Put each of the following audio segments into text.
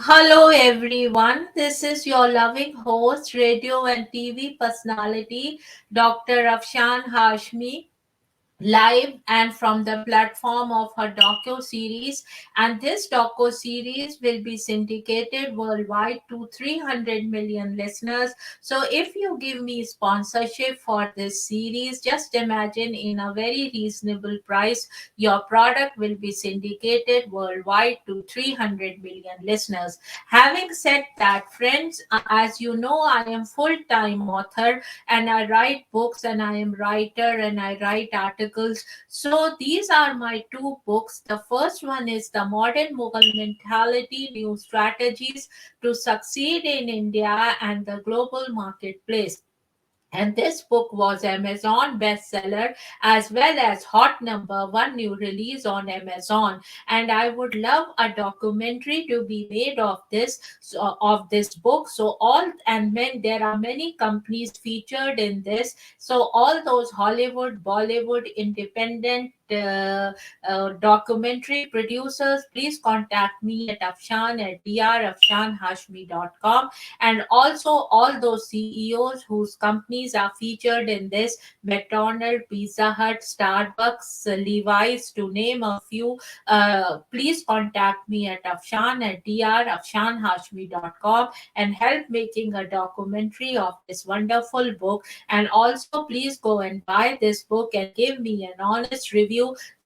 Hello everyone, this is your loving host, radio and TV personality, Dr. Afshan Hashmi, live and from the platform of her docu series, and this docu series will be syndicated worldwide to 300 million listeners. So if you give me sponsorship for this series, just imagine in a very reasonable price your product will be syndicated worldwide to 300 million listeners. Having said that, friends, as you know, I am full-time author and I write books and I am writer and I write articles. So these are my two books. The first one is The Modern Mughal Mentality, New Strategies to Succeed in India and the Global Marketplace. And this book was Amazon bestseller as well as hot number one new release on Amazon. And I would love a documentary to be made of this book. So all and when there are many companies featured in this, so all those Hollywood, Bollywood, independent documentary producers, please contact me at Afshan at drafshanhashmi.com, and also all those CEOs whose companies are featured in this: McDonald's, Pizza Hut, Starbucks, Levi's, to name a few. Please contact me at Afshan at drafshanhashmi.com and help making a documentary of this wonderful book. And also, please go and buy this book and give me an honest review,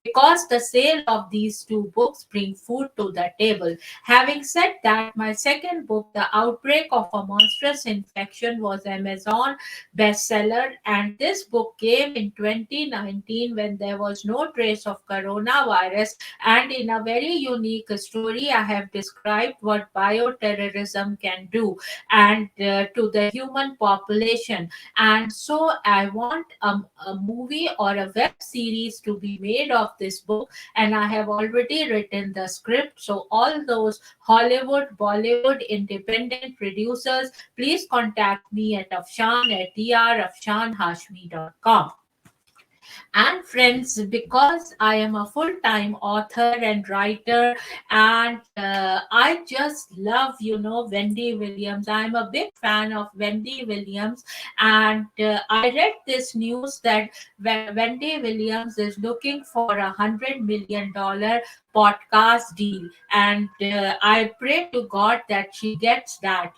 because the sale of these two books bring food to the table. Having said that, my second book, The Outbreak of a Monstrous Infection, was Amazon bestseller, and this book came in 2019 when there was no trace of coronavirus. And in a very unique story, I have described what bioterrorism can do and to the human population. And so I want a movie or a web series to be made of this book, and I have already written the script. So all those Hollywood, Bollywood, independent producers, please contact me at Afshan at drafshanhashmi.com. And friends, because I am a full-time author and writer, and I just love, Wendy Williams. I'm a big fan of Wendy Williams, and I read this news that Wendy Williams is looking for $100 million podcast deal, and I pray to God that she gets that,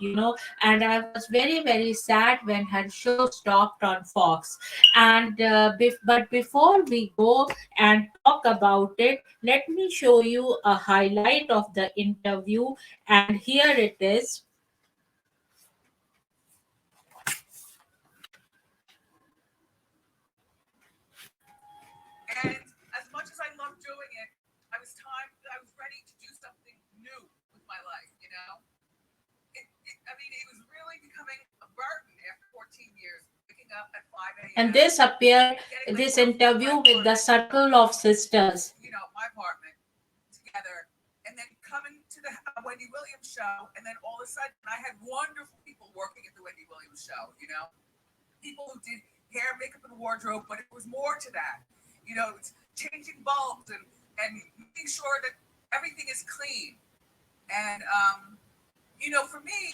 and I was very, very sad when her show stopped on Fox. And but before we go and talk about it, let me show you a highlight of the interview. And here it is. And as much as I love doing it, I was ready to do something new with my life, it was really becoming a burden after 14 years, waking up at 5 And a.m., this appear getting this myself to my interview with the apartment, circle of sisters. my apartment together, and then coming to the Wendy Williams show, and then all of a sudden I had wonderful people working at the Wendy Williams show, people who did hair, makeup, and wardrobe, but it was more to that. It's changing bulbs and making sure that everything is clean. And for me,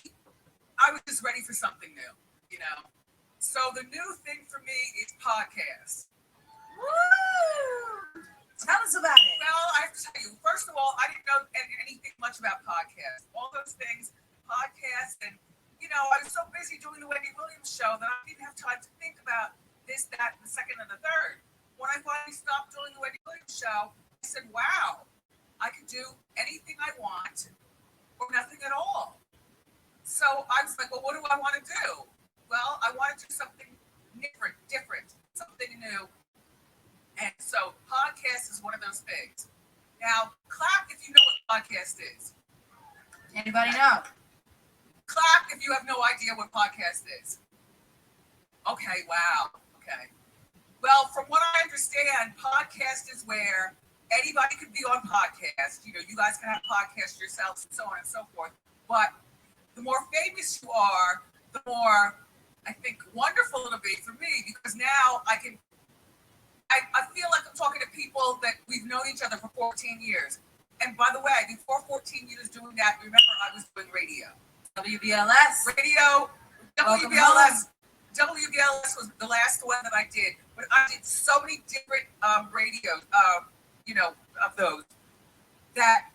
I was just ready for something new. You know, so the new thing for me is podcasts. Woo! Tell us about it. Well, I have to tell you, first of all, I didn't know anything much about podcasts. All those things, podcasts, and I was so busy doing the Wendy Williams show that I didn't have time to think about this, that, and the second and the third. When I finally stopped doing the Wendy Williams show, I said, wow, I can do anything I want or nothing at all. So I was like, well, what do I want to do? Well, I want to do something different, something new. And so podcast is one of those things. Now, clap if you know what podcast is. Anybody know? Clap if you have no idea what podcast is. Okay, wow. Okay. Well, from what I understand, podcast is where anybody can be on podcast. You guys can have podcasts yourselves and so on and so forth. But the more famous you are, the more, I think, wonderful it'll be for me, because now I feel like I'm talking to people that we've known each other for 14 years. And by the way, before 14 years doing that, remember I was doing radio. WBLS. Radio, Welcome WBLS. WBLS was the last one that I did, but I did so many different radios, of those that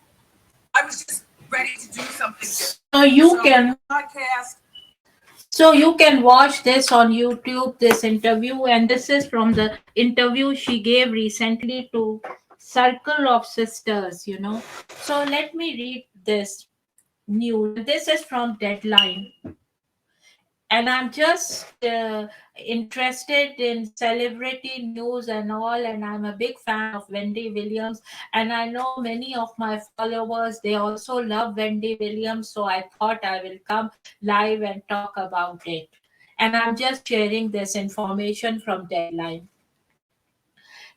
I was just ready to do something different. Podcast. So you can watch this on YouTube, this interview, and this is from the interview she gave recently to Circle of Sisters. So let me read this news. This is from Deadline. And I'm just interested in celebrity news and all, and I'm a big fan of Wendy Williams, and I know many of my followers, they also love Wendy Williams, so I thought I will come live and talk about it. And I'm just sharing this information from Deadline.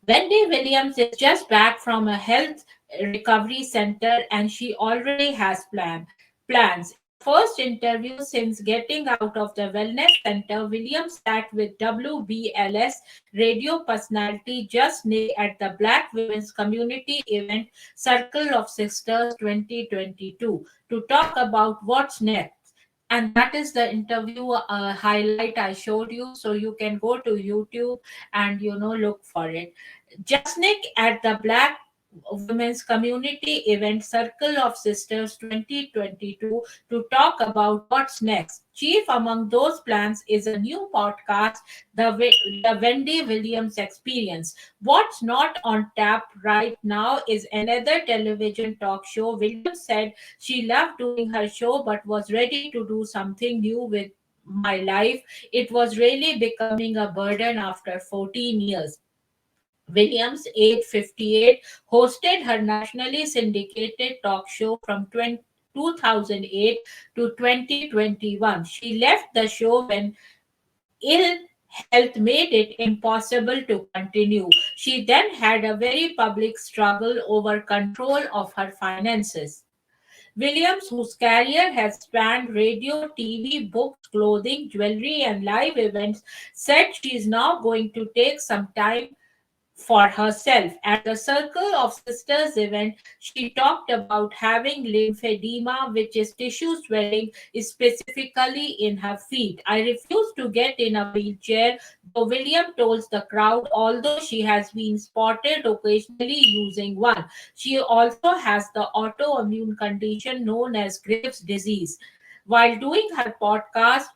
Wendy Williams is just back from a health recovery center, and she already has plans. In the first interview since getting out of the wellness center, Williams sat with WBLS radio personality Just Nick at the Black Women's Community event Circle of Sisters 2022 to talk about what's next. And that is the interview highlight I showed you. So you can go to YouTube and look for it. Jasnik at the Black Women's Community event Circle of Sisters 2022 to talk about what's next. Chief among those plans is a new podcast, the Wendy Williams Experience. What's not on tap right now is another television talk show. Williams said she loved doing her show but was ready to do something new with my life. It was really becoming a burden after 14 years. Williams, age 58, hosted her nationally syndicated talk show from 2008 to 2021. She left the show when ill health made it impossible to continue. She then had a very public struggle over control of her finances. Williams, whose career has spanned radio, TV, books, clothing, jewelry, and live events, said she is now going to take some time for herself. At the Circle of Sisters event, she talked about having lymphedema, which is tissue swelling, specifically in her feet. I refuse to get in a wheelchair, though William told the crowd, although she has been spotted occasionally using one. She also has the autoimmune condition known as Graves' disease. While doing her podcast,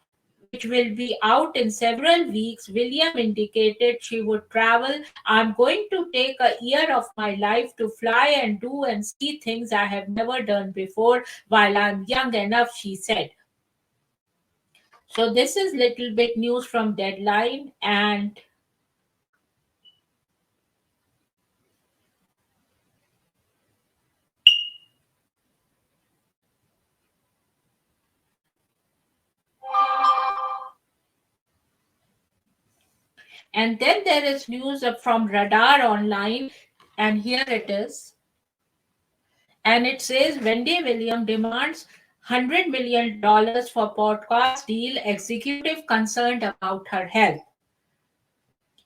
which will be out in several weeks, William indicated she would travel. I'm going to take a year of my life to fly and do and see things I have never done before while I'm young enough, she said. So this is little bit news from Deadline, and then there is news from Radar Online, and here it is. And it says Wendy Williams demands $100 million for podcast deal, executive concerned about her health.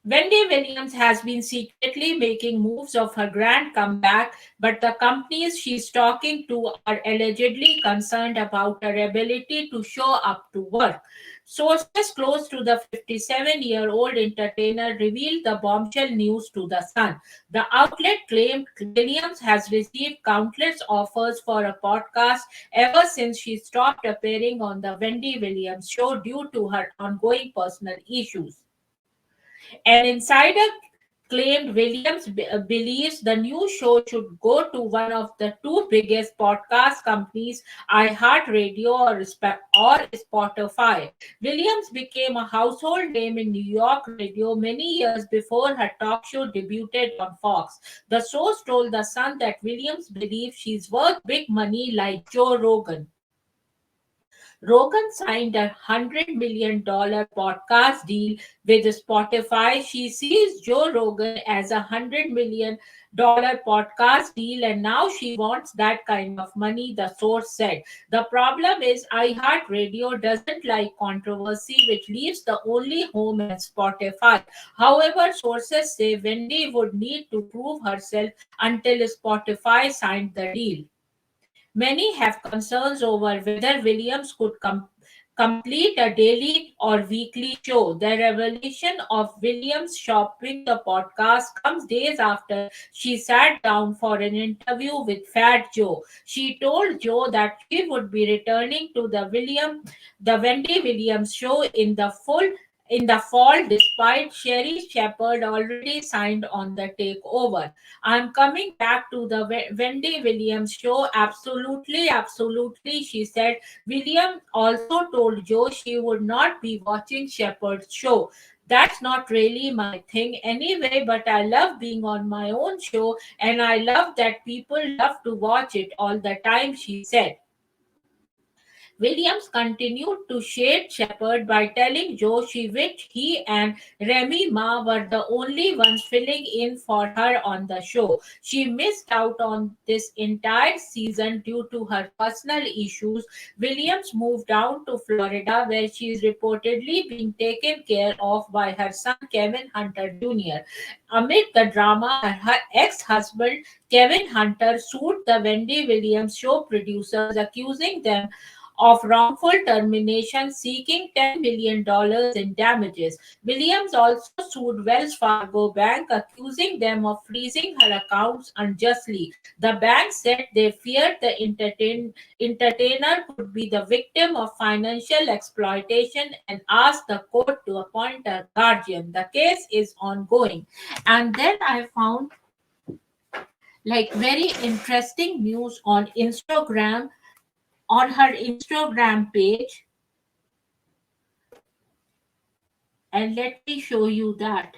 Wendy Williams has been secretly making moves of her grand comeback, but the companies she's talking to are allegedly concerned about her ability to show up to work. Sources close to the 57-year-old entertainer revealed the bombshell news to The Sun. The outlet claimed Williams has received countless offers for a podcast ever since she stopped appearing on The Wendy Williams Show due to her ongoing personal issues. An insider claimed Williams believes the new show should go to one of the two biggest podcast companies, iHeartRadio or Spotify. Williams became a household name in New York radio many years before her talk show debuted on Fox. The source told The Sun that Williams believes she's worth big money like Joe Rogan. Rogan signed $100 million podcast deal with Spotify. She sees Joe Rogan as $100 million podcast deal, and now she wants that kind of money, the source said. The problem is iHeartRadio doesn't like controversy, which leaves the only home in Spotify. However, sources say Wendy would need to prove herself until Spotify signed the deal. Many have concerns over whether Williams could complete a daily or weekly show. The revelation of Williams shopping the podcast comes days after she sat down for an interview with Fat Joe. She told Joe that she would be returning to the Wendy Williams show in the fall, despite Sherry Shepard already signed on the takeover. I'm coming back to the Wendy Williams show. Absolutely, absolutely, she said. Williams also told Joe she would not be watching Shepard's show. That's not really my thing anyway, but I love being on my own show and I love that people love to watch it all the time, she said. Williams continued to shade Shepard by telling Joe she wished he and Remy Ma were the only ones filling in for her on the show. She missed out on this entire season due to her personal issues. Williams moved down to Florida, where she is reportedly being taken care of by her son Kevin Hunter Jr. Amid the drama, her ex husband Kevin Hunter sued the Wendy Williams show producers, accusing them of wrongful termination, seeking $10 million in damages. Williams also sued Wells Fargo Bank, accusing them of freezing her accounts unjustly. The bank said they feared the entertainer could be the victim of financial exploitation and asked the court to appoint a guardian. The case is ongoing. And then I found like very interesting news on Instagram, on her Instagram page, and let me show you that.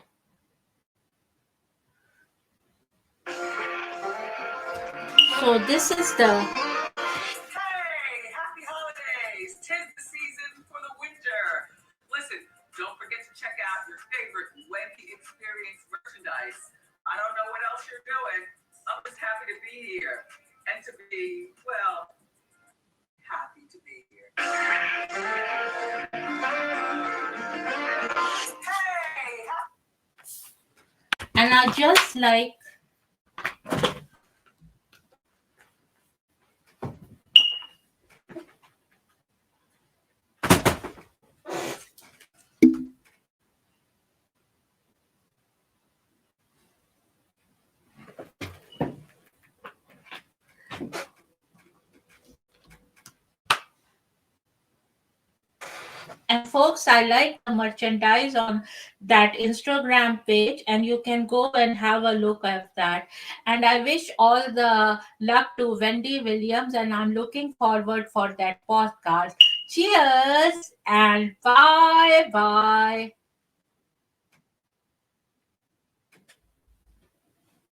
So this is the Hey, happy holidays! 'Tis the season for the winter. Listen, don't forget to check out your favorite Wendy Experience merchandise. I don't know what else you're doing. I'm just happy to be here and to be, well, happy to be here. Hey! and I just like and folks, I like the merchandise on that Instagram page, and you can go and have a look at that. And I wish all the luck to Wendy Williams, and I'm looking forward for that podcast. Cheers and bye bye.